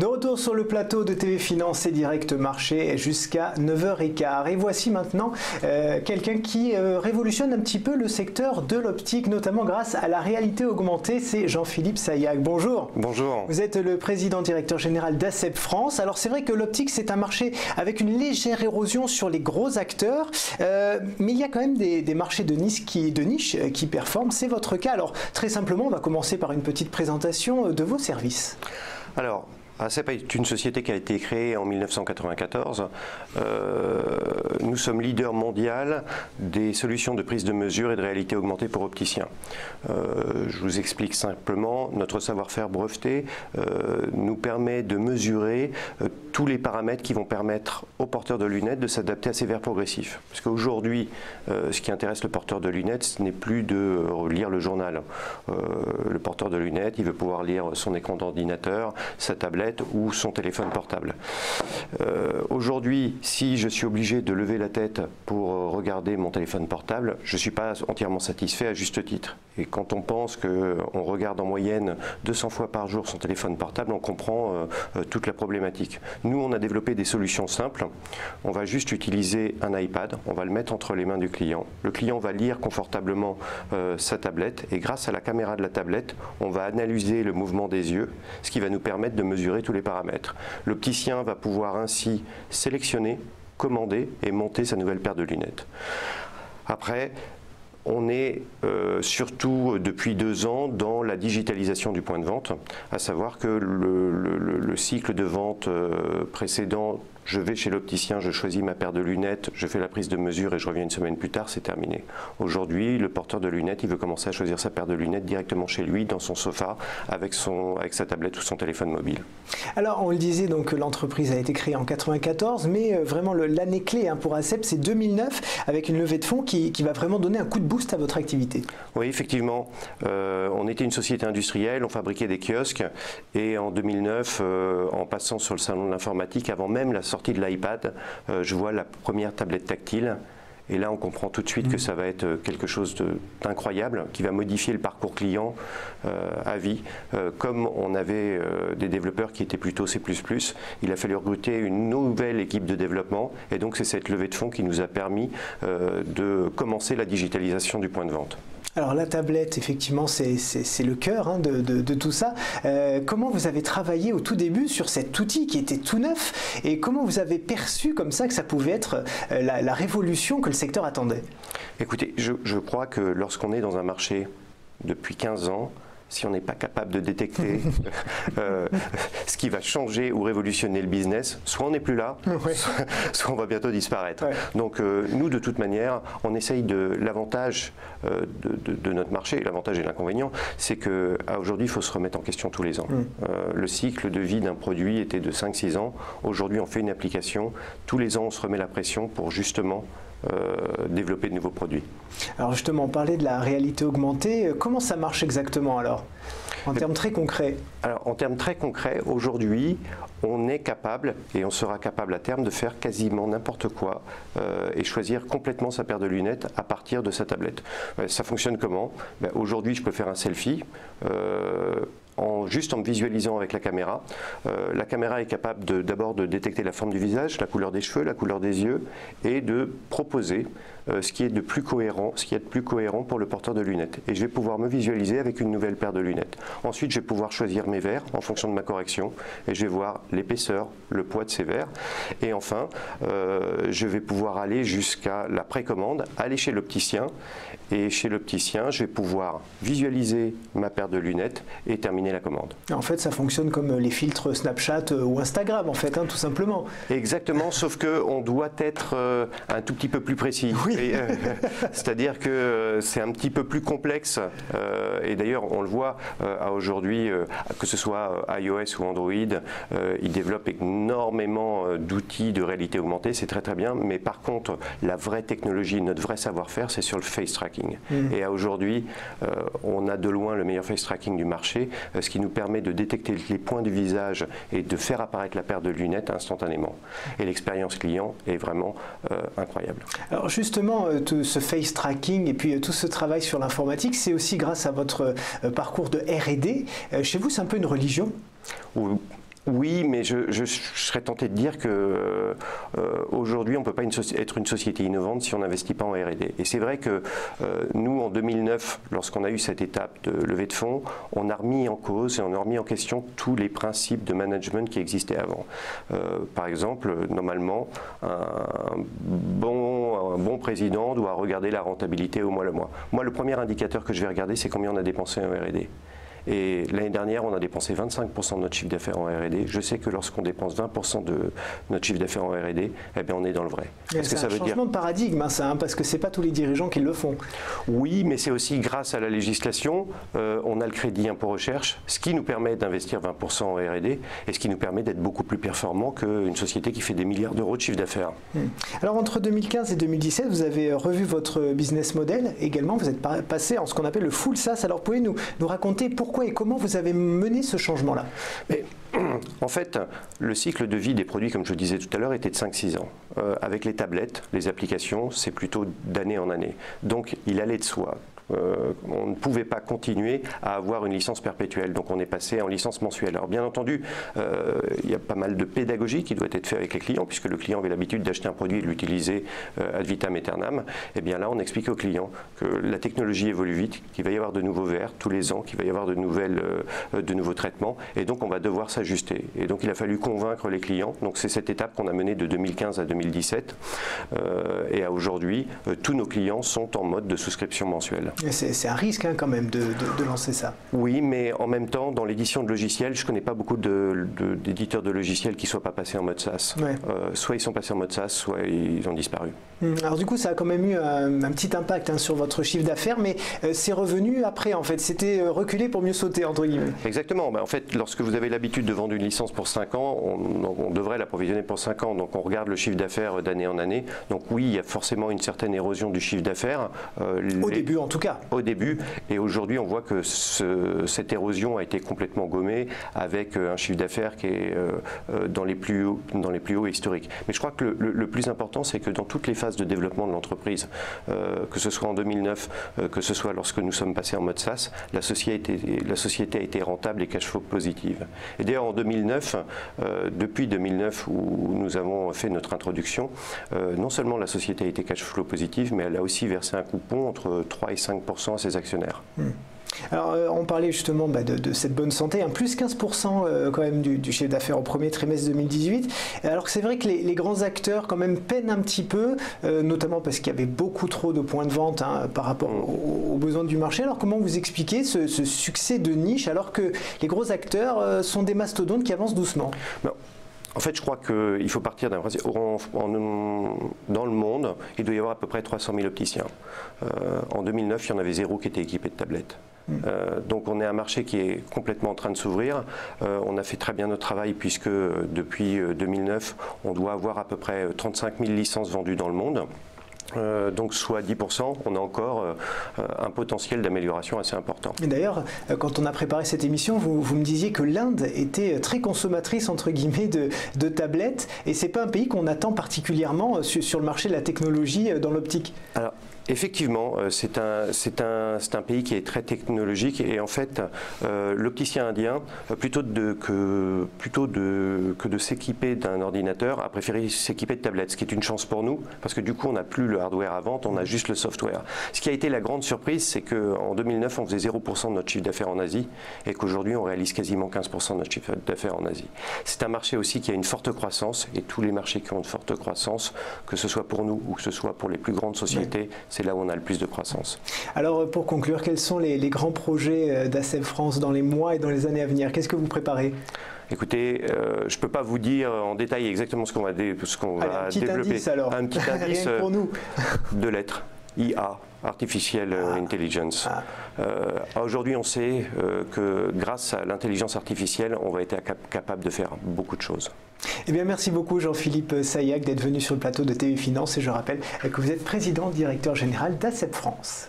De retour sur le plateau de TV Finance et Direct Marché jusqu'à 9h15. Et voici maintenant quelqu'un qui révolutionne un petit peu le secteur de l'optique, notamment grâce à la réalité augmentée. C'est Jean-Philippe Sayac. Bonjour. Bonjour. Vous êtes le président directeur général d'ACEP France. Alors c'est vrai que l'optique, c'est un marché avec une légère érosion sur les gros acteurs, mais il y a quand même des marchés de niche qui performent. C'est votre cas. Alors très simplement, on va commencer par une petite présentation de vos services. Alors, ACEP est une société qui a été créée en 1994. Nous sommes leader mondial des solutions de prise de mesure et de réalité augmentée pour opticiens. Je vous explique simplement, notre savoir-faire breveté nous permet de mesurer tous les paramètres qui vont permettre aux porteurs de lunettes de s'adapter à ces verres progressifs. Parce qu'aujourd'hui, ce qui intéresse le porteur de lunettes, ce n'est plus de lire le journal. Le porteur de lunettes, il veut pouvoir lire son écran d'ordinateur, sa tablette ou son téléphone portable. Aujourd'hui, si je suis obligé de lever la tête pour regarder mon téléphone portable, je ne suis pas entièrement satisfait à juste titre. Et quand on pense qu'on regarde en moyenne 200 fois par jour son téléphone portable, on comprend toute la problématique. Nous, on a développé des solutions simples. On va juste utiliser un iPad, on va le mettre entre les mains du client. Le client va lire confortablement sa tablette et grâce à la caméra de la tablette, on va analyser le mouvement des yeux, ce qui va nous permettre de mesurer tous les paramètres. L'opticien va pouvoir ainsi sélectionner, commander et monter sa nouvelle paire de lunettes. Après, on est surtout depuis 2 ans dans la digitalisation du point de vente, à savoir que le cycle de vente précédent, je vais chez l'opticien, je choisis ma paire de lunettes, je fais la prise de mesure et je reviens une semaine plus tard, c'est terminé. Aujourd'hui, le porteur de lunettes, il veut commencer à choisir sa paire de lunettes directement chez lui, dans son sofa, avec sa tablette ou son téléphone mobile. Alors, on le disait, donc l'entreprise a été créée en 1994, mais vraiment l'année clé pour ACEP, c'est 2009, avec une levée de fonds qui va vraiment donner un coup de boost à votre activité. Oui, effectivement. On était une société industrielle, on fabriquait des kiosques, et en 2009, en passant sur le salon de l'informatique, avant même la sortie de l'iPad, je vois la première tablette tactile. Et là, on comprend tout de suite que ça va être quelque chose d'incroyable, qui va modifier le parcours client à vie. Comme on avait des développeurs qui étaient plutôt C++, il a fallu recruter une nouvelle équipe de développement. Et donc, c'est cette levée de fonds qui nous a permis de commencer la digitalisation du point de vente. Alors la tablette, effectivement, c'est le cœur de tout ça. Comment vous avez travaillé au tout début sur cet outil qui était tout neuf et comment vous avez perçu comme ça que ça pouvait être la révolution que le secteur attendait? Écoutez, je crois que lorsqu'on est dans un marché depuis 15 ans, si on n'est pas capable de détecter ce qui va changer ou révolutionner le business, soit on n'est plus là, soit on va bientôt disparaître. Ouais. Donc nous, de toute manière, on essaye de l'avantage de notre marché, l'avantage et l'inconvénient, c'est qu'aujourd'hui, il faut se remettre en question tous les ans. Le cycle de vie d'un produit était de 5-6 ans. Aujourd'hui, on fait une application. Tous les ans, on se remet la pression pour justement développer de nouveaux produits. Alors justement, on parlait de la réalité augmentée. Comment ça marche exactement alors, en termes très concrets? Alors en termes très concrets, aujourd'hui, on est capable, et on sera capable à terme, de faire quasiment n'importe quoi et choisir complètement sa paire de lunettes à partir de sa tablette. Ça fonctionne comment? Aujourd'hui, je peux faire un selfie. Juste en me visualisant avec la caméra. La caméra est capable d'abord de détecter la forme du visage, la couleur des cheveux, la couleur des yeux et de proposer ce qui est de plus cohérent, pour le porteur de lunettes. Et je vais pouvoir me visualiser avec une nouvelle paire de lunettes. Ensuite, je vais pouvoir choisir mes verres en fonction de ma correction et je vais voir l'épaisseur, le poids de ces verres. Et enfin, je vais pouvoir aller jusqu'à la précommande, aller chez l'opticien. Et chez l'opticien, je vais pouvoir visualiser ma paire de lunettes et terminer la commande. En fait, ça fonctionne comme les filtres Snapchat ou Instagram, en fait, tout simplement. Exactement, sauf qu'on doit être un tout petit peu plus précis. Oui. C'est-à-dire que c'est un petit peu plus complexe. Et d'ailleurs, on le voit aujourd'hui, que ce soit iOS ou Android, ils développent énormément d'outils de réalité augmentée. C'est très très bien. Mais par contre, la vraie technologie, notre vrai savoir-faire, c'est sur le face tracking. Et aujourd'hui, on a de loin le meilleur face tracking du marché, ce qui nous permet de détecter les points du visage et de faire apparaître la paire de lunettes instantanément. Et l'expérience client est vraiment incroyable. Alors justement, tout ce face tracking et puis tout ce travail sur l'informatique, c'est aussi grâce à votre parcours de R&D. Chez vous, c'est un peu une religion? Oui, mais je serais tenté de dire que aujourd'hui, on ne peut pas être une société innovante si on n'investit pas en R&D. Et c'est vrai que nous, en 2009, lorsqu'on a eu cette étape de levée de fonds, on a remis en cause et on a remis en question tous les principes de management qui existaient avant. Par exemple, normalement, un bon président doit regarder la rentabilité au mois le mois. Moi, le premier indicateur que je vais regarder, c'est combien on a dépensé en R&D. Et l'année dernière, on a dépensé 25% de notre chiffre d'affaires en R&D. Je sais que lorsqu'on dépense 20% de notre chiffre d'affaires en R&D, eh bien, on est dans le vrai. C'est un changement de paradigme, hein, ça, parce que ce n'est pas tous les dirigeants qui le font. Oui, mais c'est aussi grâce à la législation, on a le crédit impôt recherche, ce qui nous permet d'investir 20% en R&D et ce qui nous permet d'être beaucoup plus performant qu'une société qui fait des milliards d'euros de chiffre d'affaires. Alors, entre 2015 et 2017, vous avez revu votre business model également. Vous êtes passé en ce qu'on appelle le full SaaS. Alors, pouvez-vous nous raconter pourquoi et comment vous avez mené ce changement-là? En fait, le cycle de vie des produits, comme je le disais tout à l'heure, était de 5-6 ans. Avec les tablettes, les applications, c'est plutôt d'année en année. Donc, il allait de soi. On ne pouvait pas continuer à avoir une licence perpétuelle, donc on est passé en licence mensuelle. Alors bien entendu, il y a pas mal de pédagogie qui doit être faite avec les clients, puisque le client avait l'habitude d'acheter un produit et de l'utiliser ad vitam aeternam. Et bien là, on explique aux clients que la technologie évolue vite, qu'il va y avoir de nouveaux verres tous les ans, qu'il va y avoir de nouveaux traitements, et donc on va devoir s'ajuster. Et donc il a fallu convaincre les clients. Donc c'est cette étape qu'on a menée de 2015 à 2017, et à aujourd'hui, tous nos clients sont en mode de souscription mensuelle. C'est un risque quand même de lancer ça. Oui, mais en même temps, dans l'édition de logiciels, je ne connais pas beaucoup d'éditeurs de logiciels qui ne soient pas passés en mode SaaS. Ouais. Soit ils sont passés en mode SaaS, soit ils ont disparu. Alors du coup, ça a quand même eu un petit impact sur votre chiffre d'affaires, mais c'est revenu après en fait. C'était reculer pour mieux sauter, entre guillemets. Exactement. En fait, lorsque vous avez l'habitude de vendre une licence pour 5 ans, on devrait l'approvisionner pour 5 ans. Donc on regarde le chiffre d'affaires d'année en année. Donc oui, il y a forcément une certaine érosion du chiffre d'affaires. Au début en tout cas. Au début, et aujourd'hui on voit que cette érosion a été complètement gommée avec un chiffre d'affaires qui est dans les plus hauts historiques. Mais je crois que le plus important, c'est que dans toutes les phases de développement de l'entreprise, que ce soit en 2009, que ce soit lorsque nous sommes passés en mode SaaS, la société a été rentable et cash flow positive. Et d'ailleurs en 2009, depuis 2009 où nous avons fait notre introduction, non seulement la société a été cash flow positive, mais elle a aussi versé un coupon entre 3 et 5% à ses actionnaires. Alors, on parlait justement de cette bonne santé, plus 15% quand même du chiffre d'affaires au premier trimestre 2018. Alors que c'est vrai que les grands acteurs quand même peinent un petit peu, notamment parce qu'il y avait beaucoup trop de points de vente par rapport aux besoins du marché. Alors comment vous expliquez ce succès de niche alors que les gros acteurs sont des mastodontes qui avancent doucement? Non. En fait, je crois qu'il faut partir d'un principe. Dans le monde, il doit y avoir à peu près 300 000 opticiens. En 2009, il y en avait 0 qui étaient équipés de tablettes. Donc on est un marché qui est complètement en train de s'ouvrir. On a fait très bien notre travail puisque depuis 2009, on doit avoir à peu près 35 000 licences vendues dans le monde. Donc soit 10%, on a encore un potentiel d'amélioration assez important. D'ailleurs, quand on a préparé cette émission, vous me disiez que l'Inde était très consommatrice entre guillemets de tablettes, et c'est pas un pays qu'on attend particulièrement sur le marché de la technologie dans l'optique. Alors, effectivement, c'est un pays qui est très technologique, et en fait, l'opticien indien, plutôt que de s'équiper d'un ordinateur, a préféré s'équiper de tablettes, ce qui est une chance pour nous, parce que du coup, on n'a plus le hardware à vente, on a juste le software. Ce qui a été la grande surprise, c'est qu'en 2009, on faisait 0% de notre chiffre d'affaires en Asie, et qu'aujourd'hui, on réalise quasiment 15% de notre chiffre d'affaires en Asie. C'est un marché aussi qui a une forte croissance, et tous les marchés qui ont une forte croissance, que ce soit pour nous ou que ce soit pour les plus grandes sociétés, c'est là où on a le plus de croissance. Alors pour conclure, quels sont les grands projets d'ASEB France dans les mois et dans les années à venir? Qu'est-ce que vous préparez? Écoutez, je ne peux pas vous dire en détail exactement ce qu'on va développer. Indice, alors. Un petit indice pour nous. De lettres. IA, Artificial Intelligence. Aujourd'hui, on sait que grâce à l'intelligence artificielle, on va être capable de faire beaucoup de choses. Eh bien, merci beaucoup Jean-Philippe Sayac d'être venu sur le plateau de TV Finance, et je rappelle que vous êtes président directeur général d'ASEB France.